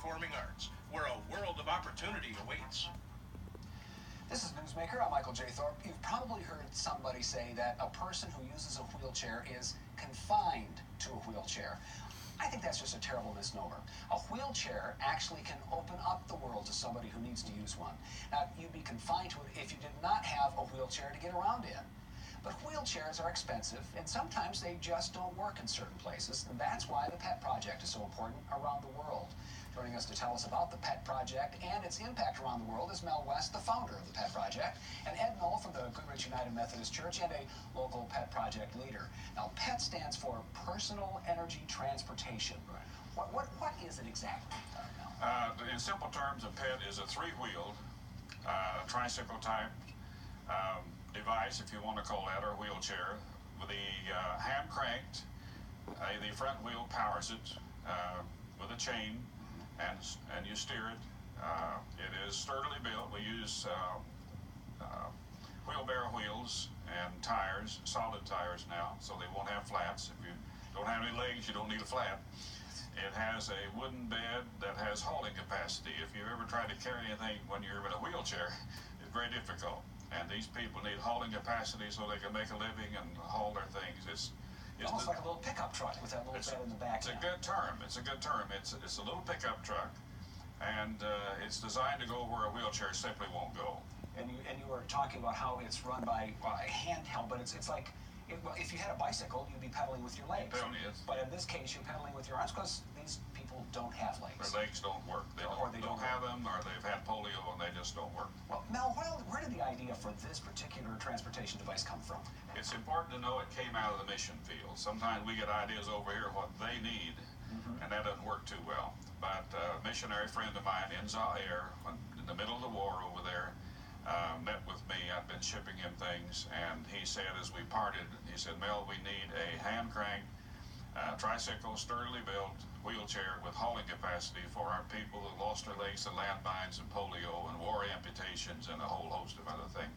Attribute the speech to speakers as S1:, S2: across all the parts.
S1: performing arts, where a world of opportunity awaits.
S2: This is Newsmaker. I'm Michael J. Thorpe. You've probably heard somebody say that a person who uses a wheelchair is confined to a wheelchair. I think that's just a terrible misnomer. A wheelchair actually can open up the world to somebody who needs to use one. Now, you'd be confined to it if you did not have a wheelchair to get around in. But wheelchairs are expensive, and sometimes they just don't work in certain places, and that's why the PET Project is so important around the world. Joining us to tell us about the PET Project and its impact around the world is Mel West, the founder of the PET Project, and Ed Noll from the Goodrich United Methodist Church and a local PET Project leader. Now, PET stands for Personal Energy Transportation. What is it exactly, Mel?
S3: In simple terms, a PET is a three-wheeled, tricycle type device, if you want to call that, or wheelchair, with the hand cranked. The front wheel powers it with a chain, and you steer it. It is sturdily built. We use wheelbarrow wheels and tires, solid tires now, so they won't have flats. If you don't have any legs, you don't need a flat. It has a wooden bed that has hauling capacity. If you've ever tried to carry anything when you're in a wheelchair, it's very difficult. And these people need hauling capacity so they can make a living and haul their things. It's
S2: almost like a little pickup truck with that little bed in the back.
S3: It's a good term. It's a good term. It's a little pickup truck, and it's designed to go where a wheelchair simply won't go.
S2: And you were talking about how it's run by handheld, but it's like if you had a bicycle, you'd be pedaling with your legs. But in this case, you're pedaling with your arms because these people don't have legs.
S3: Their legs don't work. They don't have them, or they've had polio and they just don't work.
S2: Well, Mel, where did the idea for this particular transportation device come from?
S3: It's important to know it came out of the mission field. Sometimes we get ideas over here what they need, and that doesn't work too well. But a missionary friend of mine in Zaire, in the middle of the war over there, met with me. I'd been shipping him things, and he said as we parted, he said, Mel, we need a hand crank tricycle, sturdily built wheelchair with hauling capacity for our people who lost their legs to landmines and polio and war amputations and a whole host of other things.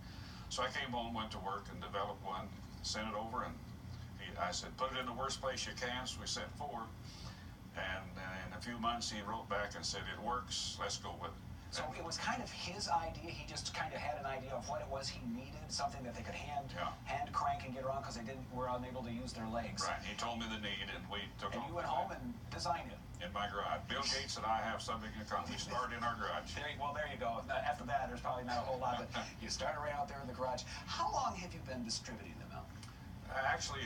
S3: So I came home, went to work, and developed one, sent it over, and I said, put it in the worst place you can, so we sent 4. And in a few months, he wrote back and said, it works, let's go with it.
S2: So it was kind of his idea. He just kind of had an idea of what it was he needed, something that they could hand crank and get around because they were unable to use their legs.
S3: Right. He told me the need, and we took it.
S2: And you went home and designed it.
S3: In my garage. Bill Gates and I have something in common. We started in our garage.
S2: There you go. After that, there's probably not a whole lot, but you started right out there in the garage. How long have you been distributing them out?
S3: Actually,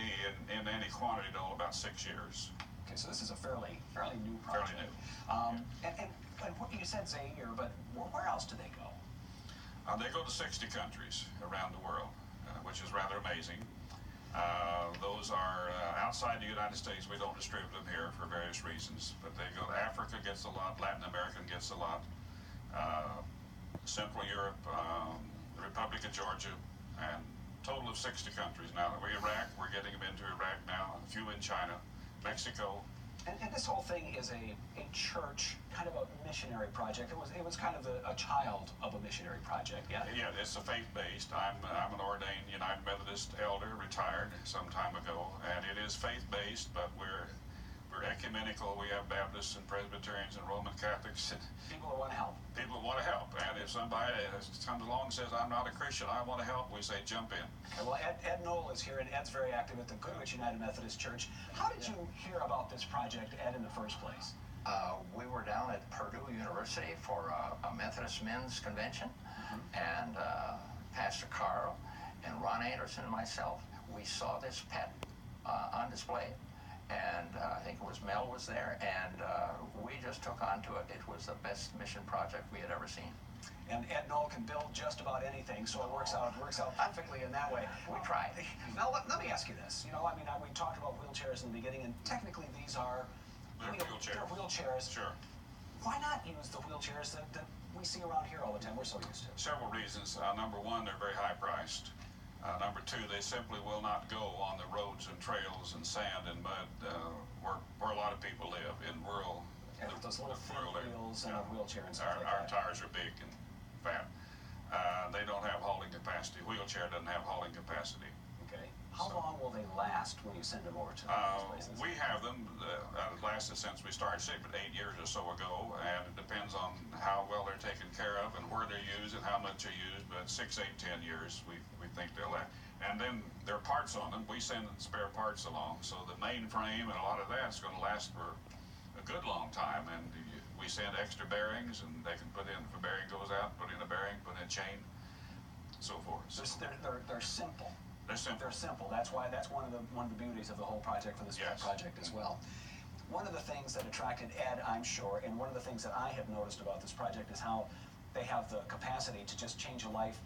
S3: in any quantity, about 6 years.
S2: Okay, so this is a fairly new project.
S3: Fairly new.
S2: And what you said Zaire, but where else do they go?
S3: They go to 60 countries around the world, which is rather amazing. Those are outside the United States. We don't distribute them here for various reasons, but they go to Africa, gets a lot, Latin America gets a lot, Central Europe, the Republic of Georgia, and total of 60 countries. Now, Iraq, we're getting them into Iraq now, a few in China, Mexico.
S2: And this whole thing is a church, kind of a missionary project. It was kind of a child of a missionary project, yeah?
S3: Yeah, it's a faith-based. I'm an ordained United Methodist elder, retired some time ago, and it is faith-based, but we're ecumenical. We have Baptists and Presbyterians and Roman Catholics. And
S2: people who want to help.
S3: People who want to help. And if somebody comes along and says, I'm not a Christian, I want to help, we say, jump in.
S2: Okay, well, Ed Noll is here, and Ed's very active at the Goodrich United Methodist Church. How did you hear about this project, Ed, in the first place?
S4: We were down at Purdue University for a Methodist men's convention, and Pastor Carl and Ron Anderson and myself, we saw this PET on display. And I think it was Mel was there, and we just took on to it. It was the best mission project we had ever seen.
S2: And Ed Noll can build just about anything, so it works out perfectly in that way.
S4: We tried.
S2: Now let me ask you this. You know, I mean, we talked about wheelchairs in the beginning, and technically these are
S3: They're
S2: wheelchairs.
S3: Sure.
S2: Why not use the wheelchairs that we see around here all the time? We're so used to.
S3: Several reasons. Number one, they're very high priced. Number two, they simply will not go on the roads and trails and sand and mud where a lot of people live in rural.
S2: Yeah, those little thin wheels and a wheelchair and stuff like
S3: our
S2: that.
S3: tires are big and fat. They don't have hauling capacity. Wheelchair doesn't have hauling capacity.
S2: Okay. How long will they last when you send them over to these places?
S3: We have them that have lasted since we started shipping 8 years or so ago, and it depends on how well they're taken care of and where they're used and how much they're used, but 6, 8, 10 years we think they'll last. And then there are parts on them. We send spare parts along, so the main frame and a lot of that's going to last for a good long time, and we send extra bearings, and they can put in, if a bearing goes out, put in a bearing, put in a chain, so forth. So
S2: They're simple.
S3: they're simple.
S2: They're simple. That's one of the beauties of the whole project for this project as well. One of the things that attracted Ed, I'm sure, and one of the things that I have noticed about this project is how they have the capacity to just change a life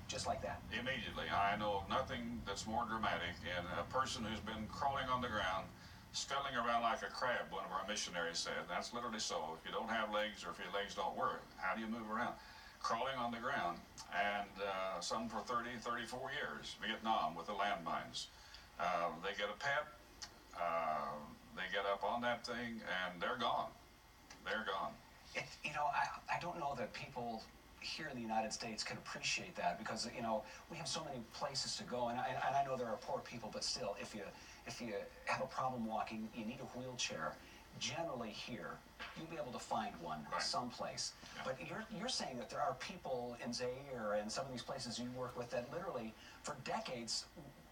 S2: just like that.
S3: Immediately. I know of nothing that's more dramatic, and a person who's been crawling on the ground, scuttling around like a crab, one of our missionaries said. That's literally so. If you don't have legs, or if your legs don't work, how do you move around? Crawling on the ground, and some for 30, 34 years. Vietnam with the landmines. They get a pet, they get up on that thing, and they're gone. They're gone.
S2: I don't know that people here in the United States can appreciate that, because we have so many places to go, and I know there are poor people, but still, if you have a problem walking, you need a wheelchair. Generally here, you'll be able to find one someplace. Yeah. But you're saying that there are people in Zaire and some of these places you work with that literally for decades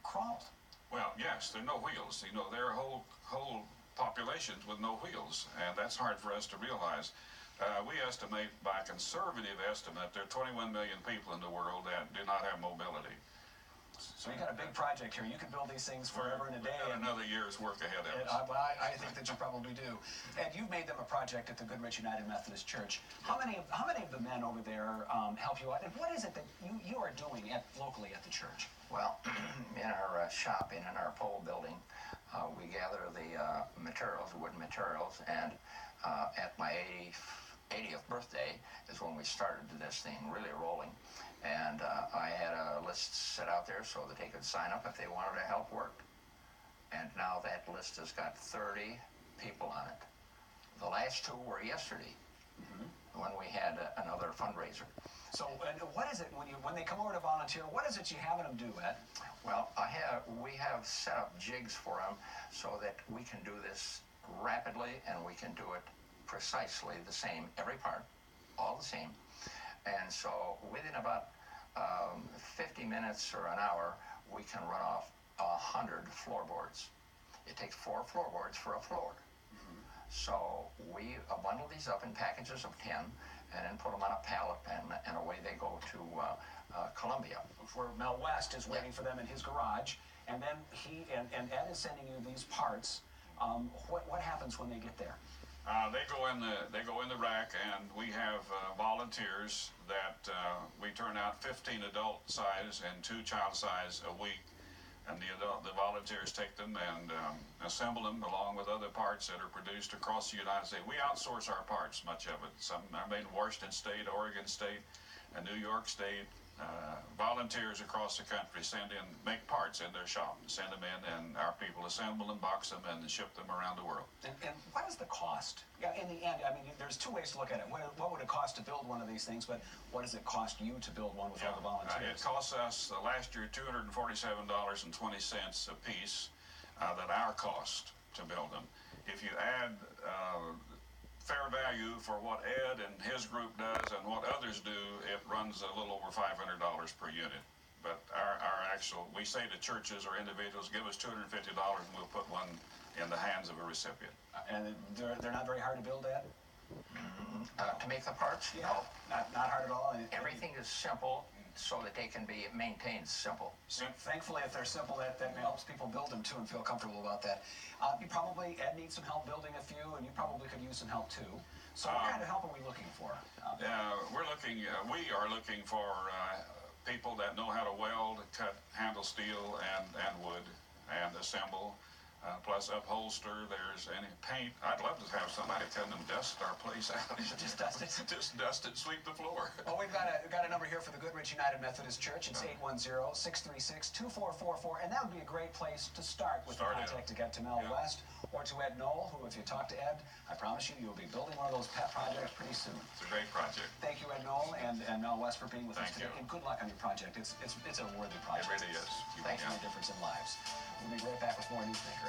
S2: crawled.
S3: Well, yes, there are no wheels. There are whole populations with no wheels, and that's hard for us to realize. We estimate, by conservative estimate, there are 21 million people in the world that do not have mobility.
S2: So you got a big project here. You can build these things forever and a day.
S3: We've got another year's work ahead of us.
S2: I think that you probably do. And you've made them a project at the Goodrich United Methodist Church. How many of the men over there help you out? And what is it that you are doing locally at the church?
S4: Well, in our shop and in our pole building, we gather the materials, wooden materials, and at my 80th birthday is when we started this thing really rolling. And I had a list set out there so that they could sign up if they wanted to help work. And now that list has got 30 people on it. The last 2 were yesterday, when we had another fundraiser.
S2: So what is it when they come over to volunteer? What is it you have them do, Ed?
S4: Well, we have set up jigs for them so that we can do this rapidly, and we can do it precisely the same, every part, all the same. And so within about 50 minutes or an hour, we can run off 100 floorboards. It takes 4 floorboards for a floor. So we bundle these up in packages of 10 and then put them on a pallet, and away they go to Columbia.
S2: Where Mel West is waiting for them in his garage, and then and Ed is sending you these parts. What happens when they get there?
S3: They go in the rack, and we have volunteers that we turn out 15 adult size and 2 child size a week, and the volunteers take them and assemble them along with other parts that are produced across the United States. We outsource our parts, much of it. Some are made in Washington State, Oregon State, and New York State. Volunteers across the country make parts in their shop, send them in, and our people assemble them, box them, and ship them around the world.
S2: And what is the cost? Yeah, in the end, I mean, there's 2 ways to look at it. What would it cost to build one of these things, but what does it cost you to build one with all the volunteers?
S3: It costs us, last year, $247.20 a piece, that our cost to build them. If you add fair value for what Ed and his group does and what others do, it runs a little over $500 per unit. But our actual, we say to churches or individuals, give us $250 and we'll put one in the hands of a recipient.
S2: And they're not very hard to build, Ed?
S4: To make the parts?
S2: Yeah, no, not hard at all.
S4: Everything is simple so that they can be maintained simple.
S2: Thankfully, if they're simple, that helps people build them too and feel comfortable about that. Ed needs some help building a few, and you probably could use some help too. So what kind of help are we looking for?
S3: We are looking for people that know how to weld, cut, handle steel and wood, and assemble. Plus upholster, there's any paint. I'd love to have somebody come and dust our place out.
S2: Just dust it.
S3: Just dust it, sweep the floor.
S2: Well, we've got a number here for the Goodrich United Methodist Church. It's 810-636-2444, and that would be a great place to start with the contact to get to Noll West or to Ed Noll, who, if you talk to Ed, I promise you'll be building one of those pet projects pretty soon.
S3: It's a great project.
S2: Thank you, Ed Noll, and Noll West for being with us today.
S3: Thank you.
S2: And good luck on your project. It's a worthy project.
S3: It really is.
S2: Thanks for the difference in lives. We'll be right back with more Newsmaker.